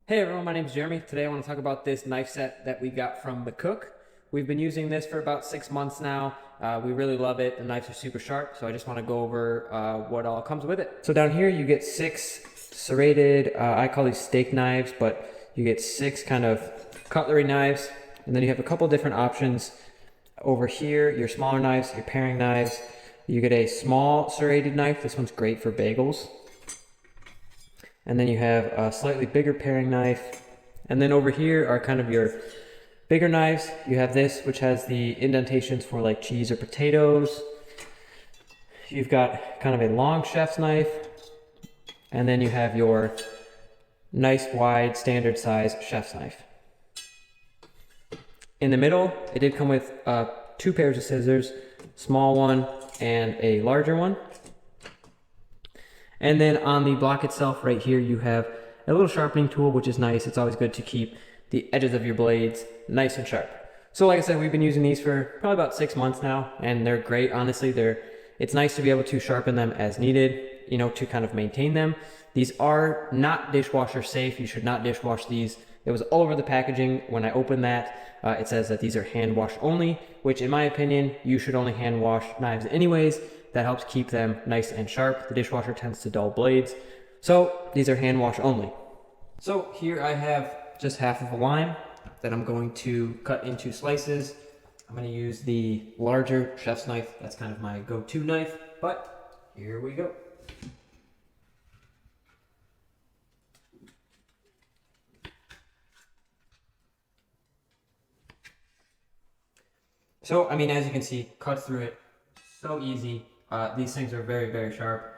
Hey everyone, my name is Jeremy. Today I want to talk about this knife set that we got from McCook. We've been using this for about 6 months now. We really love it. The knives are super sharp, so I just want to go over what all comes with it. So down here you get 6 serrated, I call these steak knives, but you get 6 kind of cutlery knives, and then you have a couple different options. Over here, your smaller knives, your paring knives. You get a small serrated knife. This one's great for bagels. And then you have a slightly bigger paring knife. And then over here are kind of your bigger knives. You have this, which has the indentations for like cheese or potatoes. You've got kind of a long chef's knife. And then you have your nice wide standard size chef's knife. In the middle, it did come with 2 pairs of scissors, small one and a larger one. And then on the block itself right here, you have a little sharpening tool, which is nice. It's always good to keep the edges of your blades nice and sharp. So like I said, we've been using these for probably about 6 months now, and they're great. Honestly, it's nice to be able to sharpen them as needed, to kind of maintain them. These are not dishwasher safe. You should not dishwash these. It was all over the packaging. When I opened that, it says that these are hand wash only, which in my opinion, you should only hand wash knives anyways. That helps keep them nice and sharp. The dishwasher tends to dull blades. So these are hand wash only. So here I have just half of a lime that I'm going to cut into slices. I'm going to use the larger chef's knife. That's kind of my go-to knife, but here we go. So, as you can see, cut through it so easy. These things are very, very sharp,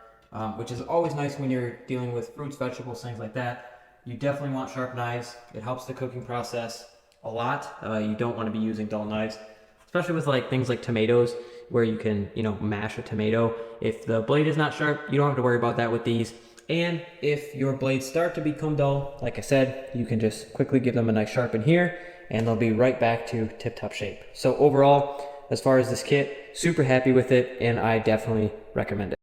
which is always nice when you're dealing with fruits, vegetables, things like that. You definitely want sharp knives. It helps the cooking process a lot. You don't want to be using dull knives, especially with things like tomatoes, where you can, mash a tomato. If the blade is not sharp, you don't have to worry about that with these. And if your blades start to become dull, like I said, you can just quickly give them a nice sharpen here, and they'll be right back to tip-top shape. So overall, as far as this kit, super happy with it, and I definitely recommend it.